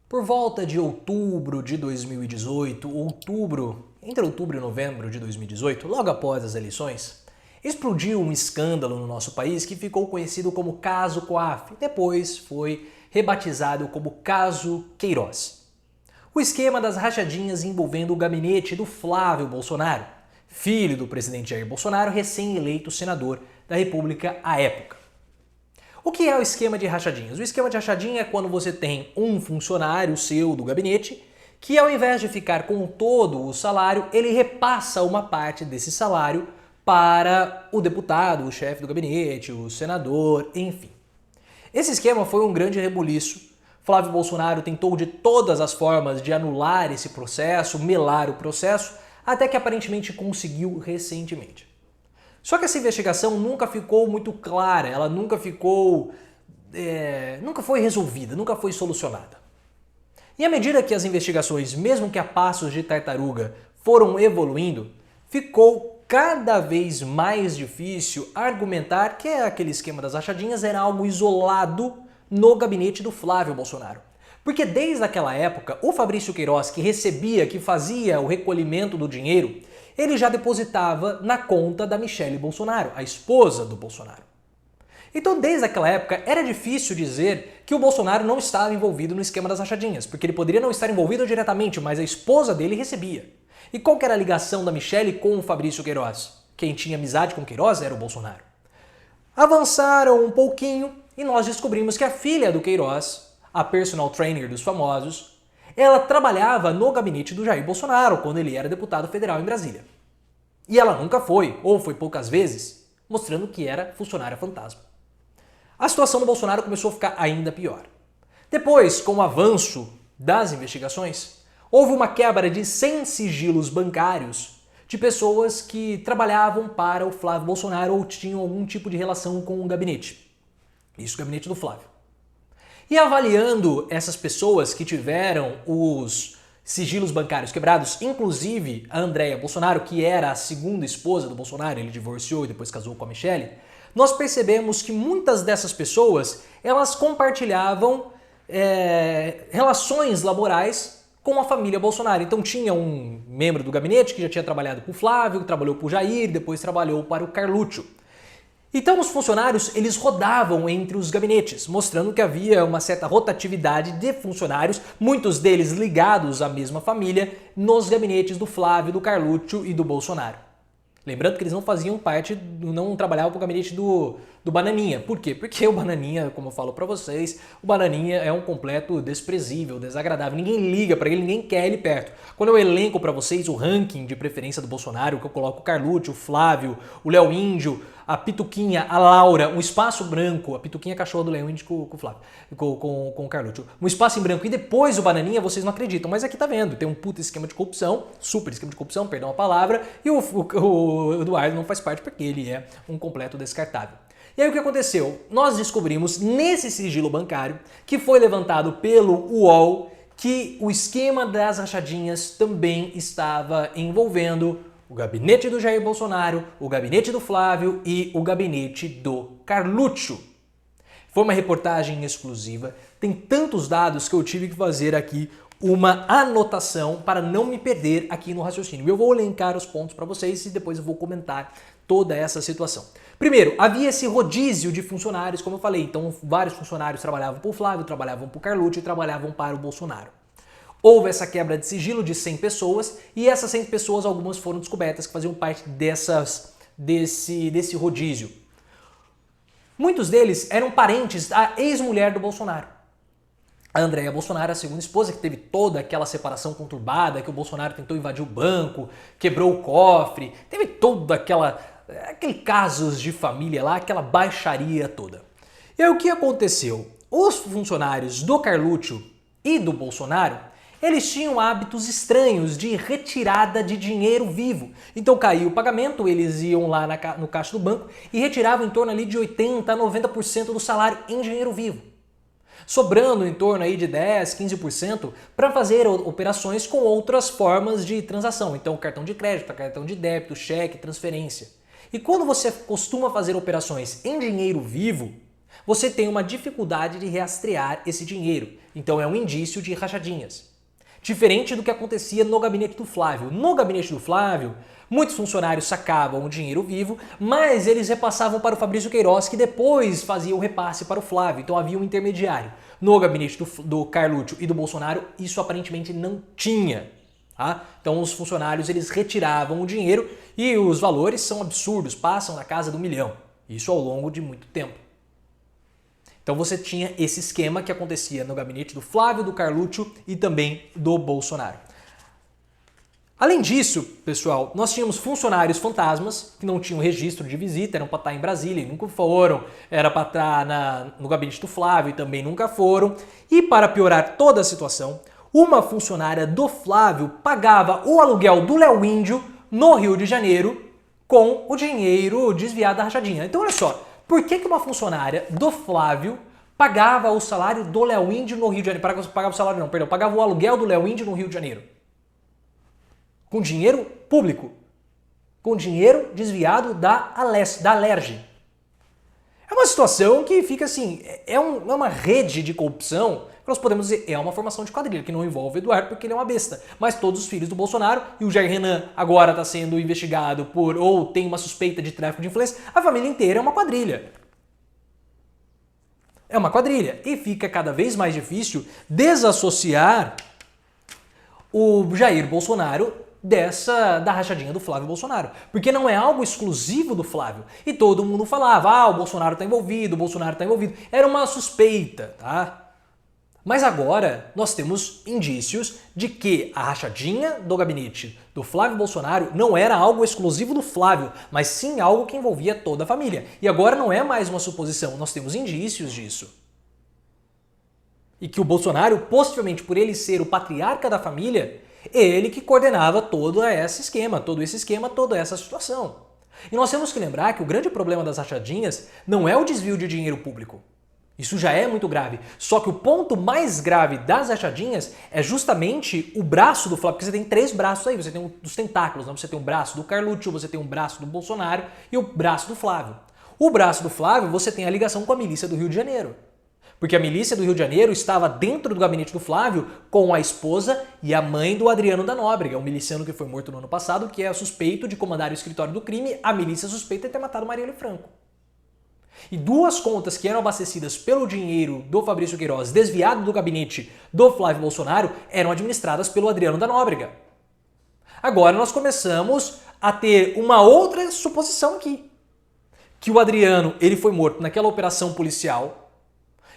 Por volta de outubro de 2018, entre outubro e novembro de 2018, logo após as eleições, explodiu um escândalo no nosso país que ficou conhecido como Caso Coaf, depois foi rebatizado como Caso Queiroz. O esquema das rachadinhas envolvendo o gabinete do Flávio Bolsonaro, filho do presidente Jair Bolsonaro, recém-eleito senador da República à época. O que é o esquema de rachadinhas? O esquema de rachadinha é quando você tem um funcionário seu do gabinete que, ao invés de ficar com todo o salário, ele repassa uma parte desse salário para o deputado, o chefe do gabinete, o senador, enfim. Esse esquema foi um grande rebuliço. Flávio Bolsonaro tentou de todas as formas de anular esse processo, melar o processo, até que aparentemente conseguiu recentemente. Só que essa investigação nunca ficou muito clara, ela nunca foi resolvida, nunca foi solucionada. E à medida que as investigações, mesmo que a passos de tartaruga, foram evoluindo, ficou cada vez mais difícil argumentar que aquele esquema das rachadinhas era algo isolado no gabinete do Flávio Bolsonaro. Porque desde aquela época, o Fabrício Queiroz, que fazia o recolhimento do dinheiro, ele já depositava na conta da Michelle Bolsonaro, a esposa do Bolsonaro. Então, desde aquela época, era difícil dizer que o Bolsonaro não estava envolvido no esquema das rachadinhas, porque ele poderia não estar envolvido diretamente, mas a esposa dele recebia. E qual que era a ligação da Michelle com o Fabrício Queiroz? Quem tinha amizade com Queiroz era o Bolsonaro. Avançaram um pouquinho e nós descobrimos que a filha do Queiroz, a personal trainer dos famosos, ela trabalhava no gabinete do Jair Bolsonaro quando ele era deputado federal em Brasília. E ela nunca foi, ou foi poucas vezes, mostrando que era funcionária fantasma. A situação do Bolsonaro começou a ficar ainda pior. Depois, com o avanço das investigações, houve uma quebra de 100 sigilos bancários de pessoas que trabalhavam para o Flávio Bolsonaro ou tinham algum tipo de relação com o gabinete. Isso, o gabinete do Flávio. E avaliando essas pessoas que tiveram os sigilos bancários quebrados, inclusive a Andréia Bolsonaro, que era a segunda esposa do Bolsonaro, ele divorciou e depois casou com a Michelle, nós percebemos que muitas dessas pessoas, elas compartilhavam relações laborais com a família Bolsonaro. Então tinha um membro do gabinete que já tinha trabalhado para o Flávio, trabalhou para o Jair, depois trabalhou para o Carluccio. Então os funcionários, eles rodavam entre os gabinetes, mostrando que havia uma certa rotatividade de funcionários, muitos deles ligados à mesma família, nos gabinetes do Flávio, do Carluccio e do Bolsonaro. Lembrando que eles não faziam parte, não trabalhavam para o gabinete do Bananinha. Por quê? Porque o Bananinha, como eu falo para vocês, o Bananinha é um completo desprezível, desagradável. Ninguém liga para ele, ninguém quer ele perto. Quando eu elenco para vocês o ranking de preferência do Bolsonaro, que eu coloco o Carluccio, o Flávio, o Léo Índio, a Pituquinha, a Laura, um espaço branco, a Pituquinha é a cachorra do Léo Índio com o Flávio, com o Carluccio, um espaço em branco e depois o Bananinha, vocês não acreditam, mas aqui tá vendo, tem um puta esquema de corrupção, super esquema de corrupção, perdão a palavra, e o Eduardo não faz parte porque ele é um completo descartável. E aí o que aconteceu? Nós descobrimos nesse sigilo bancário, que foi levantado pelo UOL, que o esquema das rachadinhas também estava envolvendo o gabinete do Jair Bolsonaro, o gabinete do Flávio e o gabinete do Carluccio. Foi uma reportagem exclusiva, tem tantos dados que eu tive que fazer aqui uma anotação para não me perder aqui no raciocínio. Eu vou elencar os pontos para vocês e depois eu vou comentar toda essa situação. Primeiro, havia esse rodízio de funcionários, como eu falei, então vários funcionários trabalhavam para o Flávio, trabalhavam para o Carluccio e trabalhavam para o Bolsonaro. Houve essa quebra de sigilo de 100 pessoas e essas 100 pessoas, algumas foram descobertas que faziam parte desse rodízio. Muitos deles eram parentes da ex-mulher do Bolsonaro. A Andréia Bolsonaro, a segunda esposa, que teve toda aquela separação conturbada, que o Bolsonaro tentou invadir o banco, quebrou o cofre, teve todo aquele casos de família lá, aquela baixaria toda. E aí o que aconteceu? Os funcionários do Carluccio e do Bolsonaro, eles tinham hábitos estranhos de retirada de dinheiro vivo. Então caía o pagamento, eles iam lá no caixa do banco e retiravam em torno ali de 80% a 90% do salário em dinheiro vivo, sobrando em torno aí de 10%, 15% para fazer operações com outras formas de transação. Então cartão de crédito, cartão de débito, cheque, transferência. E quando você costuma fazer operações em dinheiro vivo, você tem uma dificuldade de rastrear esse dinheiro. Então é um indício de rachadinhas. Diferente do que acontecia no gabinete do Flávio. No gabinete do Flávio, muitos funcionários sacavam o dinheiro vivo, mas eles repassavam para o Fabrício Queiroz, que depois fazia o repasse para o Flávio. Então havia um intermediário. No gabinete do Carluccio e do Bolsonaro, isso aparentemente não tinha. Tá? Então os funcionários eles retiravam o dinheiro e os valores são absurdos, passam na casa do 1 milhão. Isso ao longo de muito tempo. Então você tinha esse esquema que acontecia no gabinete do Flávio, do Carluccio e também do Bolsonaro. Além disso, pessoal, nós tínhamos funcionários fantasmas que não tinham registro de visita, eram para estar em Brasília e nunca foram, era para estar no gabinete do Flávio e também nunca foram. E para piorar toda a situação, uma funcionária do Flávio pagava o aluguel do Léo Índio no Rio de Janeiro com o dinheiro desviado da rachadinha. Então olha só, por que uma funcionária do Flávio pagava o salário do Léo Índio no Rio de Janeiro? Pagava o salário não, perdão, pagava o aluguel do Léo Índio no Rio de Janeiro. Com dinheiro público. Com dinheiro desviado da Alerj. É uma situação que fica assim, é uma rede de corrupção, que nós podemos dizer, é uma formação de quadrilha, que não envolve o Eduardo porque ele é uma besta. Mas todos os filhos do Bolsonaro, e o Jair Renan agora está sendo investigado ou tem uma suspeita de tráfico de influência, a família inteira é uma quadrilha. É uma quadrilha. E fica cada vez mais difícil desassociar o Jair Bolsonaro da rachadinha do Flávio Bolsonaro. Porque não é algo exclusivo do Flávio. E todo mundo falava, o Bolsonaro tá envolvido, o Bolsonaro tá envolvido. Era uma suspeita, tá? Mas agora nós temos indícios de que a rachadinha do gabinete do Flávio Bolsonaro não era algo exclusivo do Flávio, mas sim algo que envolvia toda a família. E agora não é mais uma suposição, nós temos indícios disso. E que o Bolsonaro, possivelmente por ele ser o patriarca da família, é ele que coordenava todo esse esquema, toda essa situação. E nós temos que lembrar que o grande problema das rachadinhas não é o desvio de dinheiro público. Isso já é muito grave. Só que o ponto mais grave das rachadinhas é justamente o braço do Flávio, porque você tem 3 braços aí, você tem os tentáculos, né? Você tem um braço do Carluccio, você tem um braço do Bolsonaro e o braço do Flávio. O braço do Flávio, você tem a ligação com a milícia do Rio de Janeiro. Porque a milícia do Rio de Janeiro estava dentro do gabinete do Flávio com a esposa e a mãe do Adriano da Nóbrega, um miliciano que foi morto no ano passado, que é suspeito de comandar o escritório do crime, a milícia suspeita de ter matado Marielle Franco. E 2 contas que eram abastecidas pelo dinheiro do Fabrício Queiroz, desviado do gabinete do Flávio Bolsonaro, eram administradas pelo Adriano da Nóbrega. Agora nós começamos a ter uma outra suposição aqui. Que o Adriano ele foi morto naquela operação policial,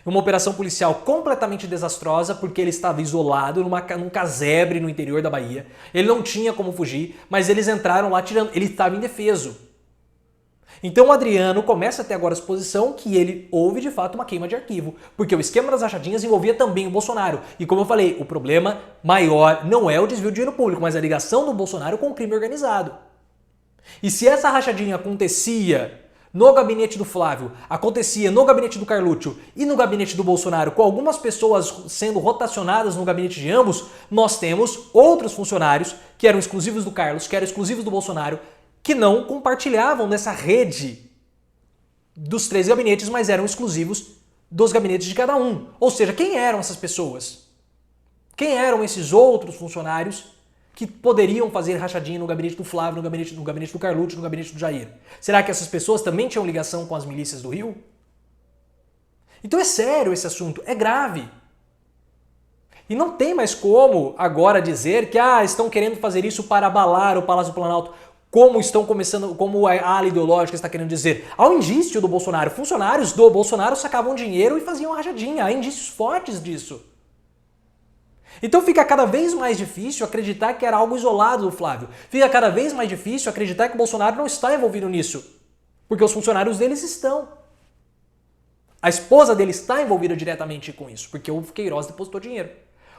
uma operação policial completamente desastrosa, porque ele estava isolado num casebre no interior da Bahia. Ele não tinha como fugir, mas eles entraram lá tirando. Ele estava indefeso. Então o Adriano começa a ter agora a suposição que houve de fato uma queima de arquivo, porque o esquema das rachadinhas envolvia também o Bolsonaro. E como eu falei, o problema maior não é o desvio de dinheiro público, mas a ligação do Bolsonaro com o crime organizado. E se essa rachadinha acontecia no gabinete do Flávio, acontecia no gabinete do Carluccio e no gabinete do Bolsonaro, com algumas pessoas sendo rotacionadas no gabinete de ambos, nós temos outros funcionários que eram exclusivos do Carlos, que eram exclusivos do Bolsonaro, que não compartilhavam dessa rede dos 3 gabinetes, mas eram exclusivos dos gabinetes de cada um. Ou seja, quem eram essas pessoas? Quem eram esses outros funcionários que poderiam fazer rachadinha no gabinete do Flávio, no gabinete do Carluccio, no gabinete do Jair? Será que essas pessoas também tinham ligação com as milícias do Rio? Então é sério esse assunto, é grave. E não tem mais como agora dizer que estão querendo fazer isso para abalar o Palácio do Planalto. Como a ala ideológica está querendo dizer. Há um indício do Bolsonaro. Funcionários do Bolsonaro sacavam dinheiro e faziam rachadinha. Há indícios fortes disso. Então fica cada vez mais difícil acreditar que era algo isolado do Flávio. Fica cada vez mais difícil acreditar que o Bolsonaro não está envolvido nisso. Porque os funcionários deles estão. A esposa dele está envolvida diretamente com isso, porque o Queiroz depositou dinheiro.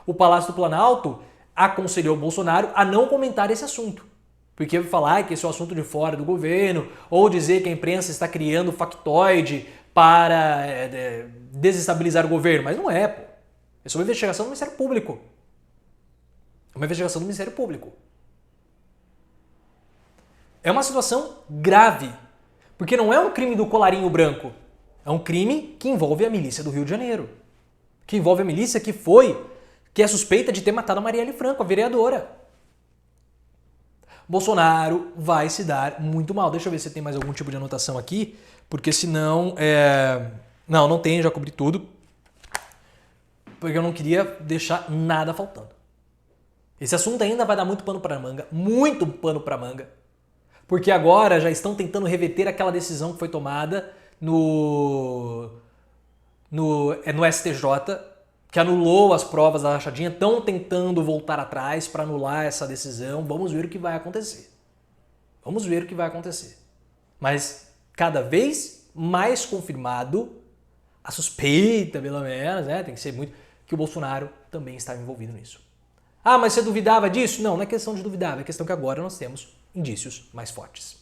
O Palácio do Planalto aconselhou o Bolsonaro a não comentar esse assunto. Porque falar que esse é um assunto de fora do governo, ou dizer que a imprensa está criando factoide para desestabilizar o governo. Mas não é, pô. É uma investigação do Ministério Público. É uma investigação do Ministério Público. É uma situação grave. Porque não é um crime do colarinho branco. É um crime que envolve a milícia do Rio de Janeiro. Que envolve a milícia que é suspeita de ter matado a Marielle Franco, a vereadora. Bolsonaro vai se dar muito mal. Deixa eu ver se tem mais algum tipo de anotação aqui, porque senão... Não tem, já cobri tudo. Porque eu não queria deixar nada faltando. Esse assunto ainda vai dar muito pano pra manga, muito pano pra manga, porque agora já estão tentando reverter aquela decisão que foi tomada no STJ, que anulou as provas da rachadinha, estão tentando voltar atrás para anular essa decisão. Vamos ver o que vai acontecer. Vamos ver o que vai acontecer. Mas cada vez mais confirmado, a suspeita, pelo menos, né? Tem que ser muito, que o Bolsonaro também estava envolvido nisso. Ah, mas você duvidava disso? Não é questão de duvidar, é questão que agora nós temos indícios mais fortes.